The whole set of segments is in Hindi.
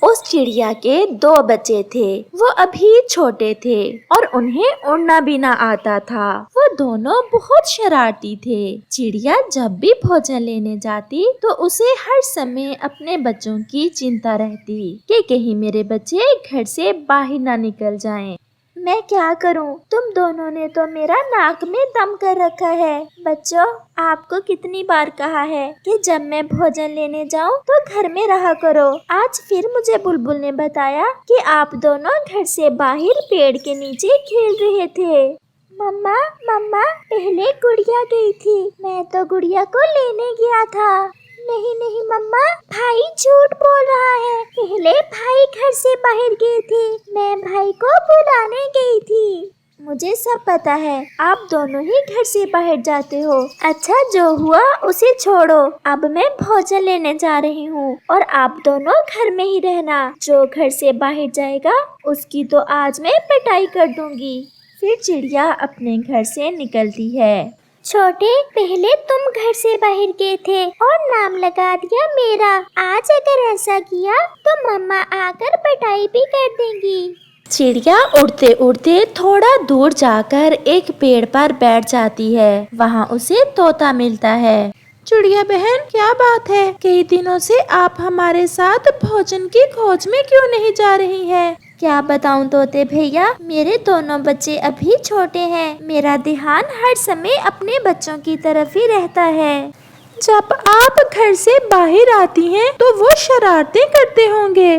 उस चिड़िया के 2 बच्चे थे। वो अभी छोटे थे और उन्हें उड़ना भी ना आता था। वो दोनों बहुत शरारती थे। चिड़िया जब भी भोजन लेने जाती तो उसे हर समय अपने बच्चों की चिंता रहती कि कहीं मेरे बच्चे घर से बाहर ना निकल जाएं। मैं क्या करूं? तुम दोनों ने तो मेरा नाक में दम कर रखा है। बच्चों, आपको कितनी बार कहा है कि जब मैं भोजन लेने जाऊं तो घर में रहा करो। आज फिर मुझे बुलबुल ने बताया कि आप दोनों घर से बाहर पेड़ के नीचे खेल रहे थे। मम्मा, मम्मा, पहले गुड़िया गई थी। मैं तो गुड़िया को लेने गया था। नहीं नहीं मम्मा, भाई झूठ बोल रहा है। पहले भाई घर से बाहर गए थे, मैं भाई को बुलाने गई थी। मुझे सब पता है, आप दोनों ही घर से बाहर जाते हो। अच्छा, जो हुआ उसे छोड़ो। अब मैं भोजन लेने जा रही हूँ और आप दोनों घर में ही रहना। जो घर से बाहर जाएगा उसकी तो आज मैं पिटाई कर दूंगी। फिर चिड़िया अपने घर से निकलती है। छोटे, पहले तुम घर से बाहर गए थे और नाम लगा दिया मेरा। आज अगर ऐसा किया तो मम्मा आकर पिटाई भी कर देंगी। चिड़िया उड़ते उड़ते थोड़ा दूर जाकर एक पेड़ पर बैठ जाती है। वहाँ उसे तोता मिलता है। चिड़िया बहन, क्या बात है? कई दिनों से आप हमारे साथ भोजन की खोज में क्यों नहीं जा रही हैं? क्या बताऊं तोते भैया, मेरे दोनों बच्चे अभी छोटे हैं। मेरा ध्यान हर समय अपने बच्चों की तरफ ही रहता है। जब आप घर से बाहर आती हैं तो वो शरारतें करते होंगे।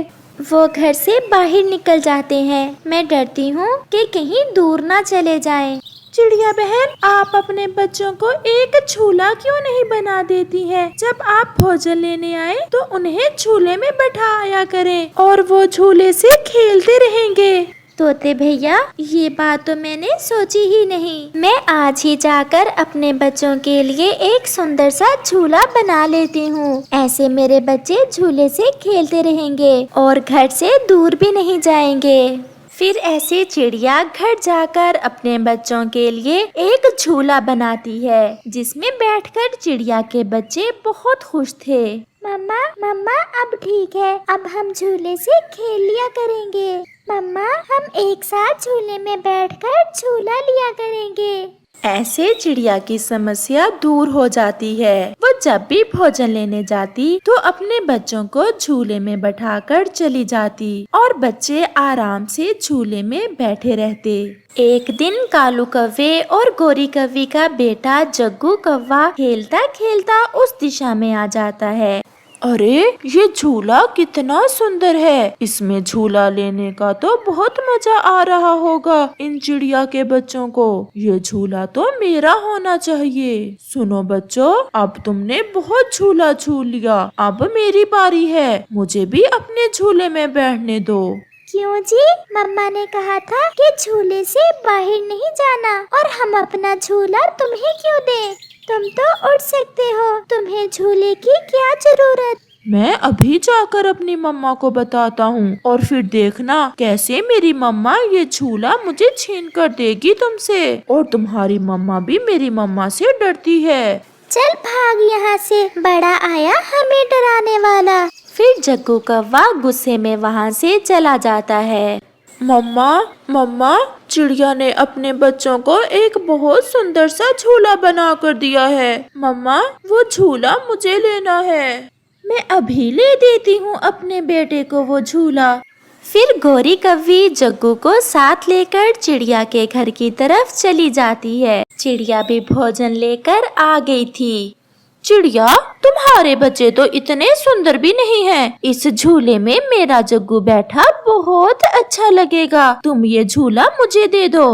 वो घर से बाहर निकल जाते हैं। मैं डरती हूँ कि कहीं दूर ना चले जाएं। चिड़िया बहन, आप अपने बच्चों को एक झूला क्यों नहीं बना देती हैं? जब आप भोजन लेने आए तो उन्हें झूले में बैठाया करें और वो झूले से खेलते रहेंगे। तोते भैया, ये बात तो मैंने सोची ही नहीं। मैं आज ही जाकर अपने बच्चों के लिए एक सुंदर सा झूला बना लेती हूँ। ऐसे मेरे बच्चे झूले से खेलते रहेंगे और घर से दूर भी नहीं जाएंगे। फिर ऐसे चिड़िया घर जाकर अपने बच्चों के लिए एक झूला बनाती है, जिसमें बैठकर चिड़िया के बच्चे बहुत खुश थे। मम्मा, मम्मा, अब ठीक है। अब हम झूले से खेल लिया करेंगे। मम्मा, हम एक साथ झूले में बैठकर झूला लिया करेंगे। ऐसे चिड़िया की समस्या दूर हो जाती है। वो जब भी भोजन लेने जाती तो अपने बच्चों को झूले में बैठाकर चली जाती और बच्चे आराम से झूले में बैठे रहते। एक दिन कालू कौवे और गोरी कौवी का बेटा जग्गू कौवा खेलता खेलता उस दिशा में आ जाता है। अरे, ये झूला कितना सुंदर है। इसमें झूला लेने का तो बहुत मजा आ रहा होगा इन चिड़िया के बच्चों को। ये झूला तो मेरा होना चाहिए। सुनो बच्चों, अब तुमने बहुत झूला झूल लिया। अब मेरी बारी है। मुझे भी अपने झूले में बैठने दो। क्यों जी? मम्मा ने कहा था कि झूले से बाहर नहीं जाना और हम अपना झूला तुम्हें क्यों दें? तुम तो उड़ सकते हो। तुम्हें झूले की क्या जरूरत? मैं अभी जाकर अपनी मम्मा को बताता हूँ और फिर देखना कैसे मेरी मम्मा ये झूला मुझे छीन कर देगी तुमसे। और तुम्हारी मम्मा भी मेरी मम्मा से डरती है। चल भाग यहाँ से, बड़ा आया हमें डराने वाला। फिर जग्गू कौवा गुस्से में वहाँ से चला जाता है। मम्मा, मम्मा, चिड़िया ने अपने बच्चों को एक बहुत सुंदर सा झूला बना कर दिया है। मम्मा, वो झूला मुझे लेना है। मैं अभी ले देती हूँ अपने बेटे को वो झूला। फिर गोरी कौवी जग्गू को साथ लेकर चिड़िया के घर की तरफ चली जाती है। चिड़िया भी भोजन लेकर आ गई थी। चिड़िया, तुम्हारे बच्चे तो इतने सुंदर भी नहीं हैं। इस झूले में मेरा जग्गू बैठा बहुत अच्छा लगेगा। तुम ये झूला मुझे दे दो।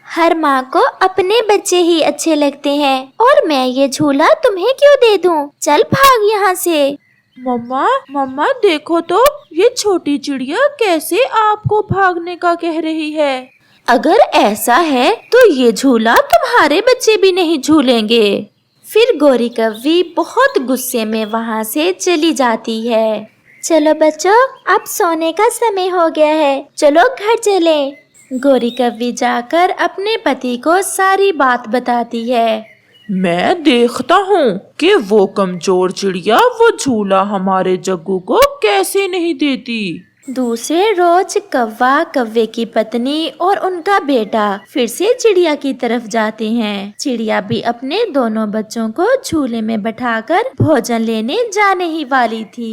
हर माँ को अपने बच्चे ही अच्छे लगते हैं और मैं ये झूला तुम्हें क्यों दे दूँ? चल भाग यहाँ से। मम्मा, मम्मा, देखो तो ये छोटी चिड़िया कैसे आपको भागने का कह रही है। अगर ऐसा है तो ये झूला तुम्हारे बच्चे भी नहीं झूलेंगे। फिर गोरी कौवी बहुत गुस्से में वहाँ से चली जाती है। चलो बच्चों, अब सोने का समय हो गया है। चलो घर चलें। गोरी कौवी जाकर अपने पति को सारी बात बताती है। मैं देखता हूँ कि वो कमजोर चिड़िया वो झूला हमारे जग्गू को कैसे नहीं देती। दूसरे रोज कौवा, कौवे की पत्नी और उनका बेटा फिर से चिड़िया की तरफ जाते हैं। चिड़िया भी अपने दोनों बच्चों को झूले में बैठाकर भोजन लेने जाने ही वाली थी।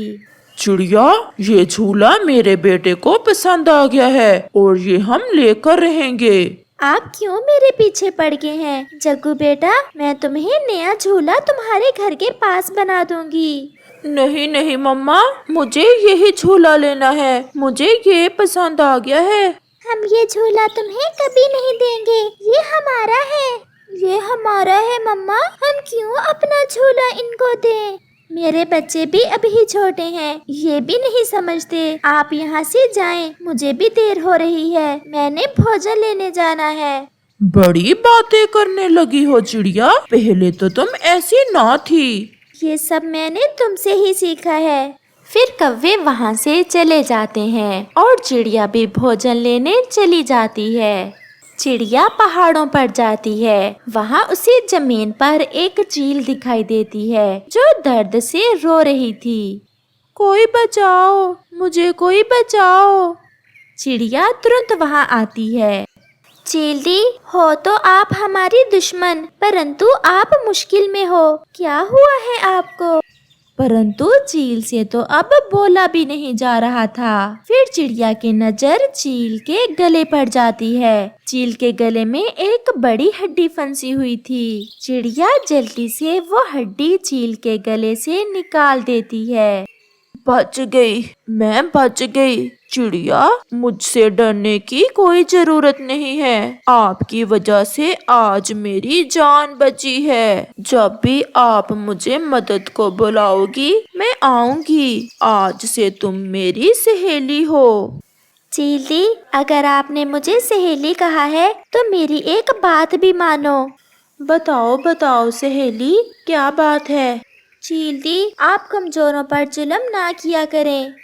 चिड़िया, ये झूला मेरे बेटे को पसंद आ गया है और ये हम लेकर रहेंगे। आप क्यों मेरे पीछे पड़ गए हैं? जग्गू बेटा, मैं तुम्हें नया झूला तुम्हारे घर के पास बना दूंगी। नहीं नहीं मम्मा, मुझे यही झूला लेना है, मुझे ये पसंद आ गया है। हम ये झूला तुम्हें कभी नहीं देंगे, ये हमारा है। ये हमारा है मम्मा, हम क्यों अपना झूला इनको दें? मेरे बच्चे भी अभी छोटे हैं, ये भी नहीं समझते। आप यहाँ से जाएं, मुझे भी देर हो रही है, मैंने भोजन लेने जाना है। बड़ी बातें करने लगी हो चिड़िया, पहले तो तुम ऐसी ना थी। ये सब मैंने तुमसे ही सीखा है। फिर कौवे वहाँ से चले जाते हैं और चिड़िया भी भोजन लेने चली जाती है। चिड़िया पहाड़ों पर जाती है। वहाँ उसे जमीन पर एक चील दिखाई देती है जो दर्द से रो रही थी। कोई बचाओ, मुझे कोई बचाओ। चिड़िया तुरंत वहाँ आती है। चील हो तो आप हमारी दुश्मन, परंतु आप मुश्किल में हो, क्या हुआ है आपको? परंतु चील से तो अब बोला भी नहीं जा रहा था। फिर चिड़िया की नजर चील के गले पड़ जाती है। चील के गले में एक बड़ी हड्डी फंसी हुई थी। चिड़िया जल्दी से वो हड्डी चील के गले से निकाल देती है। बच गई, मैं बच गई। चिड़िया, मुझसे डरने की कोई जरूरत नहीं है, आपकी वजह से आज मेरी जान बची है। जब भी आप मुझे मदद को बुलाओगी मैं आऊंगी। आज से तुम मेरी सहेली हो। चीली, अगर आपने मुझे सहेली कहा है तो मेरी एक बात भी मानो। बताओ बताओ सहेली, क्या बात है? चीली, आप कमजोरों पर जुल्म ना किया करें।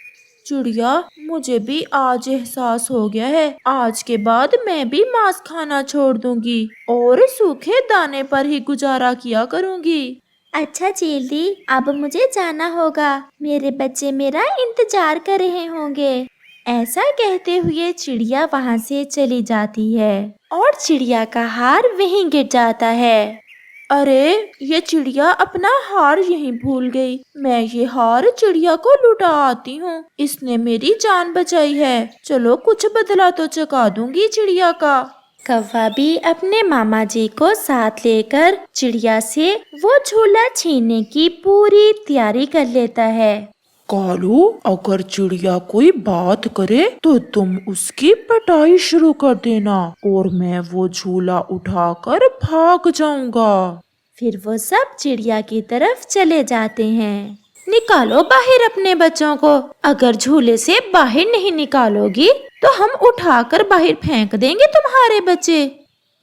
चिड़िया, मुझे भी आज एहसास हो गया है, आज के बाद मैं भी मांस खाना छोड़ दूंगी और सूखे दाने पर ही गुजारा किया करूंगी। अच्छा चीली, अब मुझे जाना होगा, मेरे बच्चे मेरा इंतजार कर रहे होंगे। ऐसा कहते हुए चिड़िया वहाँ से चली जाती है और चिड़िया का हार वहीं गिर जाता है। अरे, ये चिड़िया अपना हार यहीं भूल गई। मैं ये हार चिड़िया को लुटा आती हूँ, इसने मेरी जान बचाई है। चलो कुछ बदला तो चुका दूंगी चिड़िया का। कौवा भी अपने मामा जी को साथ लेकर चिड़िया से वो झूला छीनने की पूरी तैयारी कर लेता है। कालू, अगर चिड़िया कोई बात करे तो तुम उसकी पिटाई शुरू कर देना और मैं वो झूला उठाकर भाग जाऊंगा। फिर वो सब चिड़िया की तरफ चले जाते हैं। निकालो बाहर अपने बच्चों को, अगर झूले से बाहर नहीं निकालोगी तो हम उठाकर बाहर फेंक देंगे तुम्हारे बच्चे।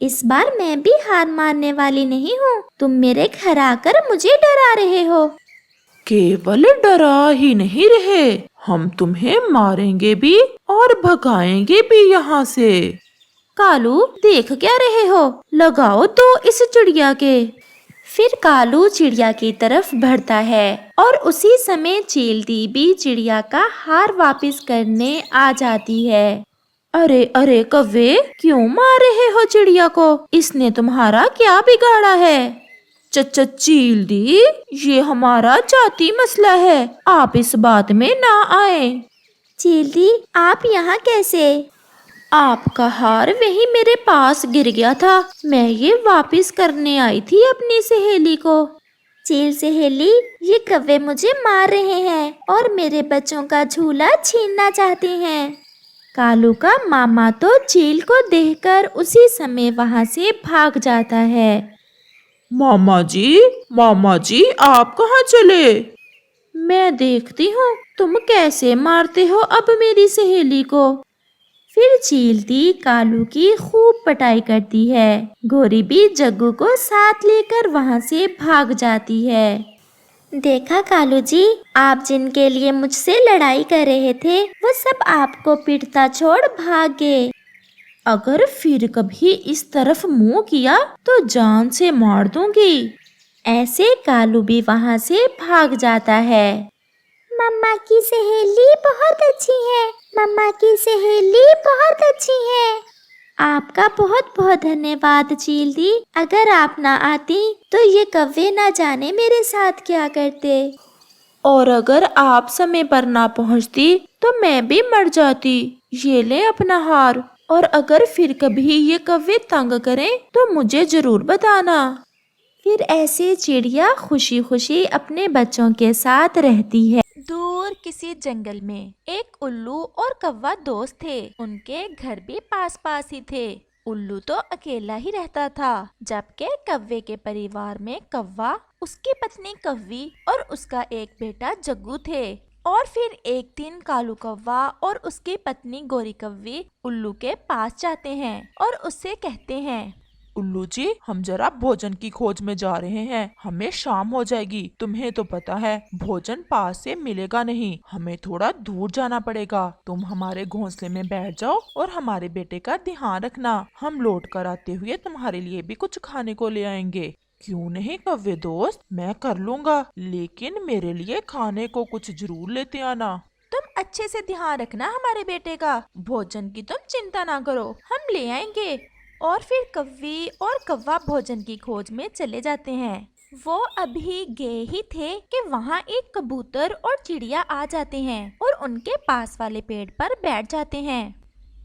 इस बार मैं भी हार मानने वाली नहीं हूँ, तुम मेरे घर आकर मुझे डरा रहे हो। केवल डरा ही नहीं रहे, हम तुम्हें मारेंगे भी और भगाएंगे भी यहाँ से। कालू, देख क्या रहे हो, लगाओ तो इस चिड़िया के। फिर कालू चिड़िया की बढ़ता बढ़ता है और उसी समय चीलती भी चिड़िया का हार वापस करने आ जाती है। अरे अरे कौवे, क्यों मार रहे हो चिड़िया को? इसने तुम्हारा क्या बिगाड़ा है? चीलदी, ये हमारा जाति मसला है, आप इस बात में ना आए। चीलदी, आप यहाँ कैसे? आपका हार वही मेरे पास गिर गया था, मैं ये वापस करने आई थी अपनी सहेली को। चील सहेली, ये कौवे मुझे मार रहे हैं और मेरे बच्चों का झूला छीनना चाहते हैं। कालू का मामा तो चील को देखकर उसी समय वहाँ से भाग जाता है। मामा जी, आप कहाँ चले? मैं देखती हूँ तुम कैसे मारते हो अब मेरी सहेली को। फिर चीलती कालू की खूब पिटाई करती है। गोरी भी जग्गू को साथ लेकर वहाँ से भाग जाती है। देखा कालू जी, आप जिनके लिए मुझसे लड़ाई कर रहे थे वो सब आपको पीटता छोड़ भाग गए। अगर फिर कभी इस तरफ मुंह किया तो जान से मार दूंगी। ऐसे कालू भी वहाँ से भाग जाता है। मम्मा की सहेली बहुत अच्छी है, मम्मा की सहेली बहुत अच्छी है। आपका बहुत बहुत धन्यवाद चील दी। अगर आप ना आती तो ये कौवे ना जाने मेरे साथ क्या करते। और अगर आप समय पर ना पहुंचती तो मैं भी मर जाती। ये ले अपना हार। और अगर फिर कभी ये कौवे तंग करें तो मुझे जरूर बताना। फिर ऐसे चिड़िया खुशी खुशी अपने बच्चों के साथ रहती है। दूर किसी जंगल में एक उल्लू और कौवा दोस्त थे। उनके घर भी पास पास ही थे। उल्लू तो अकेला ही रहता था, जबकि कौवे के परिवार में कौवा, उसकी पत्नी कौवी और उसका एक बेटा जग्गू थे। और फिर एक दिन कालू कौवा और उसकी पत्नी गोरी कौवी उल्लू के पास जाते हैं और उससे कहते हैं, उल्लू जी, हम जरा भोजन की खोज में जा रहे हैं। हमें शाम हो जाएगी। तुम्हें तो पता है भोजन पास से मिलेगा नहीं, हमें थोड़ा दूर जाना पड़ेगा। तुम हमारे घोंसले में बैठ जाओ और हमारे बेटे का ध्यान रखना। हम लौट कर आते हुए तुम्हारे लिए भी कुछ खाने को ले आएंगे। क्यों नहीं कौवे दोस्त, मैं कर लूँगा, लेकिन मेरे लिए खाने को कुछ जरूर लेते आना। तुम अच्छे से ध्यान रखना हमारे बेटे का। भोजन की तुम चिंता ना करो, हम ले आएंगे। और फिर कौवी और कौवा भोजन की खोज में चले जाते हैं। वो अभी गए ही थे कि वहाँ एक कबूतर और चिड़िया आ जाते हैं और उनके पास वाले पेड़ पर बैठ जाते हैं।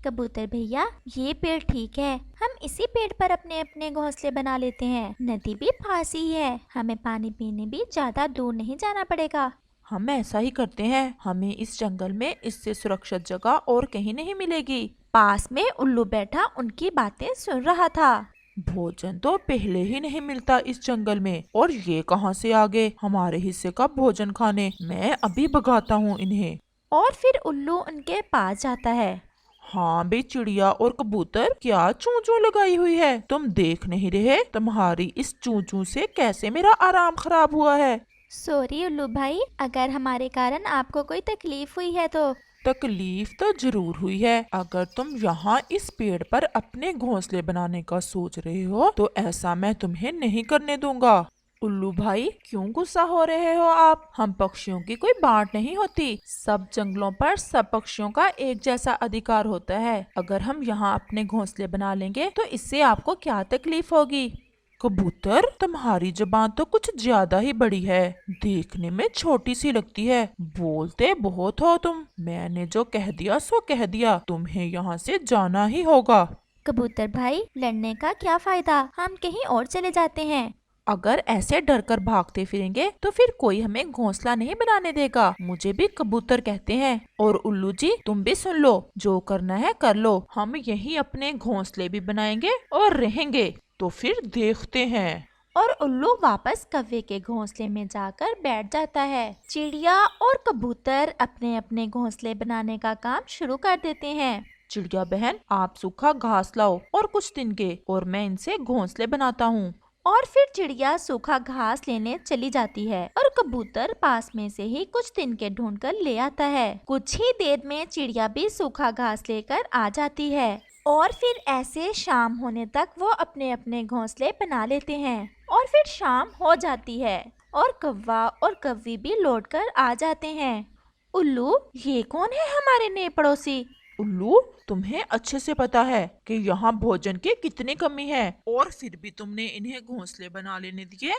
कबूतर भैया, ये पेड़ ठीक है, हम इसी पेड़ पर अपने अपने घोंसले बना लेते हैं। नदी भी पास ही है, हमें पानी पीने भी ज्यादा दूर नहीं जाना पड़ेगा। हम ऐसा ही करते हैं। हमें इस जंगल में इससे सुरक्षित जगह और कहीं नहीं मिलेगी। पास में उल्लू बैठा उनकी बातें सुन रहा था। भोजन तो पहले ही नहीं मिलता इस जंगल में, और ये कहाँ से आ गए हमारे हिस्से का भोजन खाने। मैं अभी भगाता हूँ इन्हें। और फिर उल्लू उनके पास जाता है। हाँ बे चिड़िया और कबूतर, क्या चूं चूं लगाई हुई है? तुम देख नहीं रहे तुम्हारी इस चूं चूं से कैसे मेरा आराम खराब हुआ है? सॉरी उल्लू भाई, अगर हमारे कारण आपको कोई तकलीफ हुई है तो। तकलीफ तो जरूर हुई है। अगर तुम यहाँ इस पेड़ पर अपने घोंसले बनाने का सोच रहे हो तो ऐसा मैं तुम्हें नहीं करने दूंगा। उल्लू भाई, क्यों गुस्सा हो रहे हो आप? हम पक्षियों की कोई बांट नहीं होती। सब जंगलों पर सब पक्षियों का एक जैसा अधिकार होता है। अगर हम यहाँ अपने घोंसले बना लेंगे तो इससे आपको क्या तकलीफ होगी? कबूतर, तुम्हारी जुबान तो कुछ ज्यादा ही बड़ी है। देखने में छोटी सी लगती है, बोलते बहुत हो तुम। मैंने जो कह दिया सो कह दिया, तुम्हें यहाँ से जाना ही होगा। कबूतर भाई, लड़ने का क्या फायदा, हम कहीं और चले जाते हैं। अगर ऐसे डर कर भागते फिरेंगे तो फिर कोई हमें घोंसला नहीं बनाने देगा। मुझे भी कबूतर कहते हैं। और उल्लू जी, तुम भी सुन लो, जो करना है कर लो। हम यही अपने घोंसले भी बनाएंगे और रहेंगे, तो फिर देखते हैं। और उल्लू वापस कौवे के घोंसले में जाकर बैठ जाता है। चिड़िया और कबूतर अपने अपने घोंसले बनाने का काम शुरू कर देते हैं। चिड़िया बहन, आप सूखा घास लाओ और कुछ दिन के, और मैं इनसे घोंसले बनाता हूँ। और फिर चिड़िया सूखा घास लेने चली जाती है और कबूतर पास में से ही कुछ तिनके ढूंढकर ले आता है। कुछ ही देर में चिड़िया भी सूखा घास लेकर आ जाती है। और फिर ऐसे शाम होने तक वो अपने अपने घोंसले बना लेते हैं। और फिर शाम हो जाती है और कौवा और कौवी भी लौटकर आ जाते हैं। उल्लू, ये कौन है हमारे नए पड़ोसी? उल्लू, तुम्हें अच्छे से पता है कि यहाँ भोजन की कितनी कमी है, और फिर भी तुमने इन्हें घोंसले बना लेने दिए।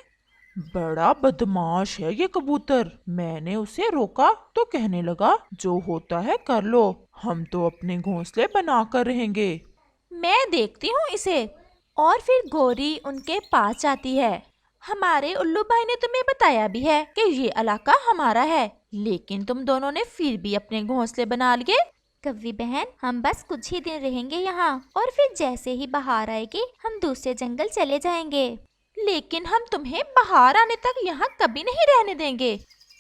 बड़ा बदमाश है ये कबूतर। मैंने उसे रोका तो कहने लगा जो होता है कर लो, हम तो अपने घोंसले बना कर रहेंगे। मैं देखती हूँ इसे। और फिर गोरी उनके पास जाती है। हमारे उल्लू भाई ने तुम्हें बताया भी है कि ये इलाका हमारा है, लेकिन तुम दोनों ने फिर भी अपने घोंसले बना लिए। कव्वी बहन, हम बस कुछ ही दिन रहेंगे यहाँ और फिर जैसे ही बाहर आएगी हम दूसरे जंगल चले जाएंगे। लेकिन हम तुम्हें बाहर आने तक यहाँ कभी नहीं रहने देंगे।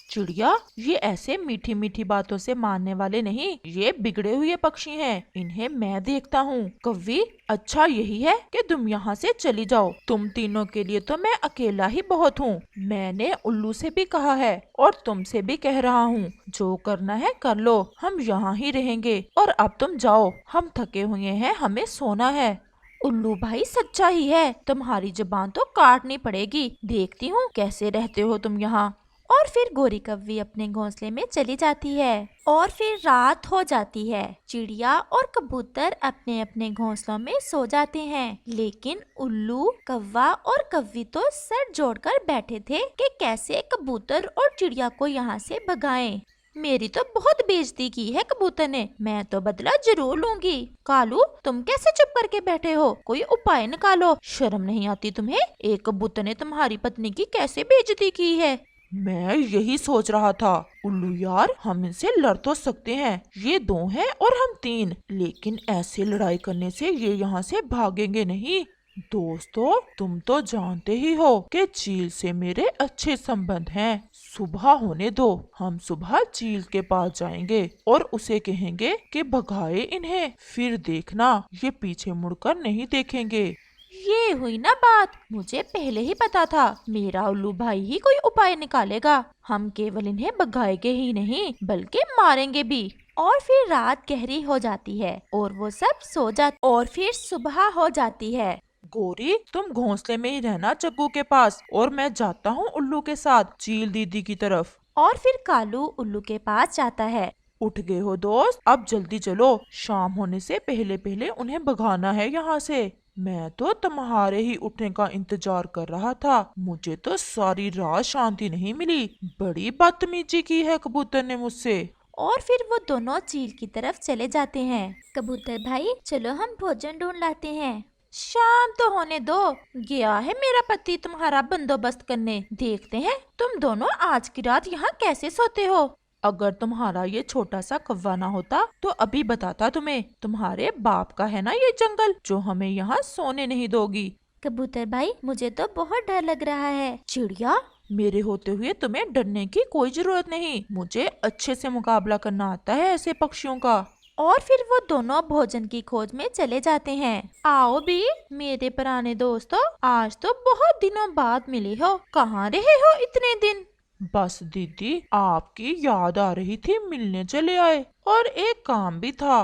चिड़िया, ये ऐसे मीठी मीठी बातों से मानने वाले नहीं, ये बिगड़े हुए पक्षी हैं। इन्हें मैं देखता हूँ। कव्वी, अच्छा यही है कि तुम यहाँ से चली जाओ। तुम तीनों के लिए तो मैं अकेला ही बहुत हूँ। मैंने उल्लू से भी कहा है और तुमसे भी कह रहा हूँ, जो करना है कर लो, हम यहाँ ही रहेंगे। और अब तुम जाओ, हम थके हुए हैं, हमें सोना है। उल्लू भाई सच्चा ही है, तुम्हारी जुबान तो काटनी पड़ेगी। देखती हूँ कैसे रहते हो तुम यहाँ। और फिर गोरी कव्वी अपने घोंसले में चली जाती है और फिर रात हो जाती है। चिड़िया और कबूतर अपने अपने घोंसलों में सो जाते हैं, लेकिन उल्लू, कौवा और कव्वी तो सर जोड़कर बैठे थे कि कैसे कबूतर और चिड़िया को यहाँ से भगाएं। मेरी तो बहुत बेइज्जती की है कबूतर ने, मैं तो बदला जरूर लूंगी। कालू, तुम कैसे चुप करके बैठे हो? कोई उपाय निकालो, शर्म नहीं आती तुम्हें? एक कबूतर ने तुम्हारी पत्नी की कैसे बेइज्जती की है। मैं यही सोच रहा था उल्लू यार, हम इनसे लड़ तो सकते हैं, ये 2 हैं और हम 3, लेकिन ऐसे लड़ाई करने से ये यहाँ से भागेंगे नहीं। दोस्तों, तुम तो जानते ही हो कि चील से मेरे अच्छे संबंध हैं। सुबह होने दो, हम सुबह चील के पास जाएंगे और उसे कहेंगे कि भगाए इन्हें, फिर देखना ये पीछे मुड़कर नहीं देखेंगे। ये हुई ना बात, मुझे पहले ही पता था मेरा उल्लू भाई ही कोई उपाय निकालेगा। हम केवल इन्हें भगाएंगे ही नहीं बल्कि मारेंगे भी। और फिर रात गहरी हो जाती है और वो सब सो जाते और फिर सुबह हो जाती है। गोरी, तुम घोंसले में ही रहना चक्कू के पास, और मैं जाता हूँ उल्लू के साथ चील दीदी की तरफ। और फिर कालू उल्लू के पास जाता है। उठ गए हो दोस्त? अब जल्दी चलो, शाम होने से पहले पहले उन्हें भगाना है यहाँ से। मैं तो तुम्हारे ही उठने का इंतजार कर रहा था, मुझे तो सारी रात शांति नहीं मिली। बड़ी बदतमीजी की है कबूतर ने मुझसे। और फिर वो दोनों चील की तरफ चले जाते हैं। कबूतर भाई, चलो हम भोजन ढूंढ लाते हैं। शाम तो होने दो, गया है मेरा पति तुम्हारा बंदोबस्त करने। देखते हैं तुम दोनों आज की रात यहाँ कैसे सोते हो। अगर तुम्हारा ये छोटा सा कौवा ना होता तो अभी बताता तुम्हें। तुम्हारे बाप का है ना ये जंगल जो हमें यहाँ सोने नहीं दोगी। कबूतर भाई, मुझे तो बहुत डर लग रहा है। चिड़िया, मेरे होते हुए तुम्हें डरने की कोई जरूरत नहीं, मुझे अच्छे से मुकाबला करना आता है ऐसे पक्षियों का। और फिर वो दोनों भोजन की खोज में चले जाते हैं। आओ भी मेरे पुराने दोस्तों, आज तो बहुत दिनों बाद मिले हो, कहाँ रहे हो इतने दिन। बस दीदी, आपकी याद आ रही थी, मिलने चले आए, और एक काम भी था।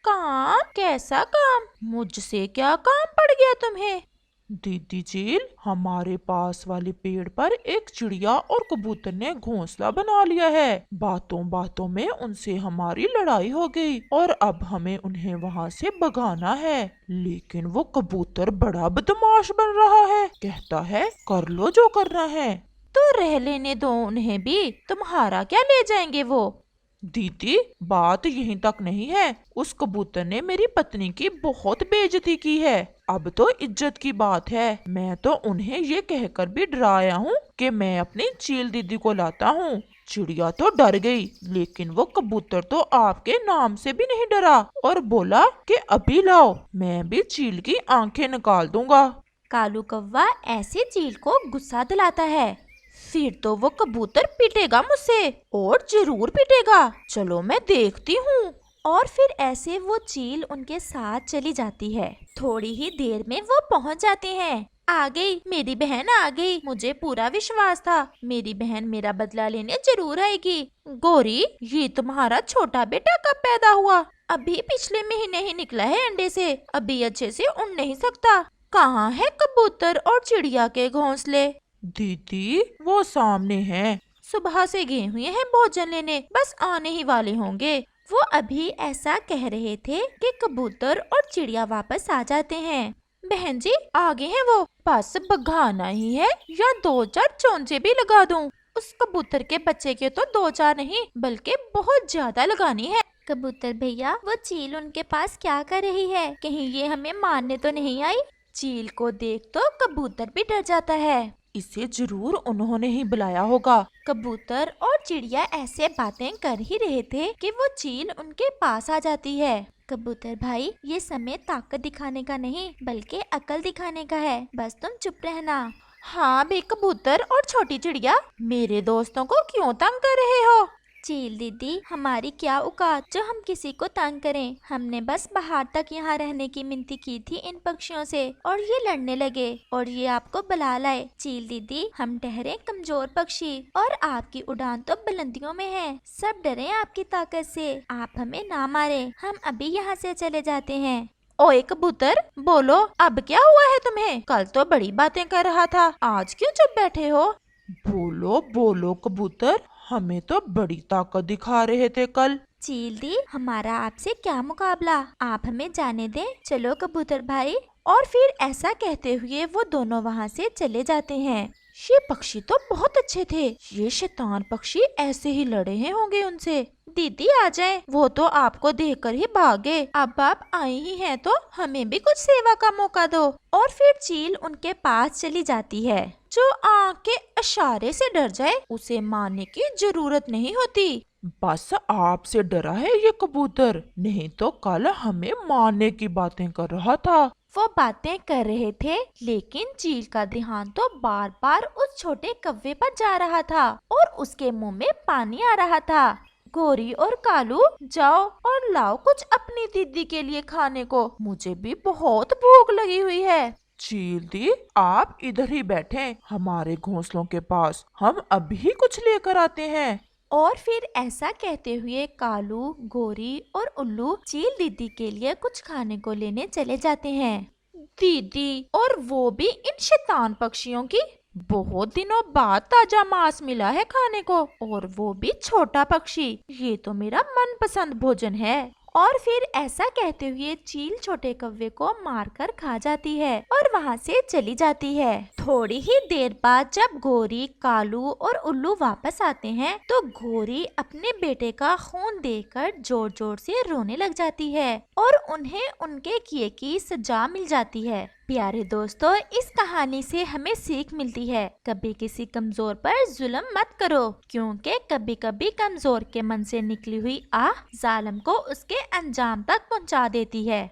काम? कैसा काम? मुझसे क्या काम पड़ गया तुम्हें? दीदी चील, हमारे पास वाले पेड़ पर एक चिड़िया और कबूतर ने घोंसला बना लिया है। बातों बातों में उनसे हमारी लड़ाई हो गई और अब हमें उन्हें वहाँ से भगाना है। लेकिन वो कबूतर बड़ा बदमाश बन रहा है, कहता है कर लो जो करना है। तो रह लेने दो उन्हें भी, तुम्हारा क्या ले जाएंगे वो। दीदी, बात यहीं तक नहीं है, उस कबूतर ने मेरी पत्नी की बहुत बेइज्जती की है। अब तो इज्जत की बात है। मैं तो उन्हें ये कहकर भी डराया हूँ कि मैं अपनी चील दीदी को लाता हूँ। चिड़िया तो डर गई, लेकिन वो कबूतर तो आपके नाम से भी नहीं डरा और बोला कि अभी लाओ, मैं भी चील की आंखें निकाल दूंगा। कालू कौवा ऐसे चील को गुस्सा दिलाता है। फिर तो वो कबूतर पीटेगा मुझसे, और जरूर पीटेगा, चलो मैं देखती हूँ। और फिर ऐसे वो चील उनके साथ चली जाती है। थोड़ी ही देर में वो पहुँच जाते हैं। आ गई मेरी बहन, आ गई, मुझे पूरा विश्वास था मेरी बहन मेरा बदला लेने जरूर आएगी। गोरी, ये तुम्हारा छोटा बेटा कब पैदा हुआ? अभी पिछले महीने ही निकला है अंडे से, अभी अच्छे से उड़ नहीं सकता। कहाँ है कबूतर और चिड़िया के घोंसले? दीदी, वो सामने हैं। सुबह से गए हुए हैं भोजन लेने, बस आने ही वाले होंगे। वो अभी ऐसा कह रहे थे कि कबूतर और चिड़िया वापस आ जाते हैं। बहन जी, आगे हैं वो, बस भगाना ही है या 2-4 चोंचे भी लगा दूं। उस कबूतर के बच्चे के तो 2-4 नहीं बल्कि बहुत ज्यादा लगानी है। कबूतर भैया, वो चील उनके पास क्या कर रही है? कहीं ये हमें मारने तो नहीं आई? चील को देख तो कबूतर भी डर जाता है। इसे जरूर उन्होंने ही बुलाया होगा। कबूतर और चिड़िया ऐसे बातें कर ही रहे थे कि वो चील उनके पास आ जाती है। कबूतर भाई, ये समय ताकत दिखाने का नहीं बल्कि अकल दिखाने का है, बस तुम चुप रहना। हाँ बे कबूतर और छोटी चिड़िया, मेरे दोस्तों को क्यों तंग कर रहे हो? चील दीदी, हमारी क्या औकात जो हम किसी को तंग करें। हमने बस बाहर तक यहाँ रहने की मिनती की थी इन पक्षियों से, और ये लड़ने लगे और ये आपको बुला लाए। चील दीदी, हम ठहरे कमजोर पक्षी और आपकी उड़ान तो बुलंदियों में है। सब डरे आपकी ताकत से, आप हमें ना मारे, हम अभी यहाँ से चले जाते हैं। ओए कबूतर, बोलो अब क्या हुआ है तुम्हें? कल तो बड़ी बातें कर रहा था, आज क्यों चुप बैठे हो? बोलो बोलो कबूतर, हमें तो बड़ी ताकत दिखा रहे थे कल। चील दी, हमारा आपसे क्या मुकाबला, आप हमें जाने दें। चलो कबूतर भाई। और फिर ऐसा कहते हुए वो दोनों वहाँ से चले जाते हैं। ये पक्षी तो बहुत अच्छे थे, ये शैतान पक्षी ऐसे ही लड़े हैं होंगे उनसे। दीदी आ जाए, वो तो आपको देखकर ही भागे। अब आप आई ही हैं तो हमें भी कुछ सेवा का मौका दो। और फिर चील उनके पास चली जाती है। जो आँख के इशारे से डर जाए उसे मारने की जरूरत नहीं होती। बस आपसे डरा है ये कबूतर, नहीं तो कल हमें मारने की बातें कर रहा था। वो बातें कर रहे थे, लेकिन चील का ध्यान तो बार बार उस छोटे कव्वे पर जा रहा था और उसके मुंह में पानी आ रहा था। गोरी और कालू, जाओ और लाओ कुछ अपनी दीदी के लिए खाने को, मुझे भी बहुत भूख लगी हुई है। चील दी, आप इधर ही बैठे हमारे घोंसलों के पास, हम अभी कुछ लेकर आते हैं। और फिर ऐसा कहते हुए कालू, गोरी और उल्लू चील दीदी के लिए कुछ खाने को लेने चले जाते हैं। दीदी, और वो भी इन शैतान पक्षियों की। बहुत दिनों बाद ताजा मांस मिला है खाने को, और वो भी छोटा पक्षी। ये तो मेरा मनपसंद भोजन है। और फिर ऐसा कहते हुए चील छोटे कव्वे को मारकर खा जाती है और वहाँ से चली जाती है। थोड़ी ही देर बाद जब गोरी, कालू और उल्लू वापस आते हैं तो गोरी अपने बेटे का खून देखकर जोर जोर से रोने लग जाती है और उन्हें उनके किए की सजा मिल जाती है। प्यारे दोस्तों, इस कहानी से हमें सीख मिलती है, कभी किसी कमजोर पर जुल्म मत करो, क्योंकि कभी कभी कमजोर के मन से निकली हुई आह जालिम को उसके अंजाम तक पहुंचा देती है।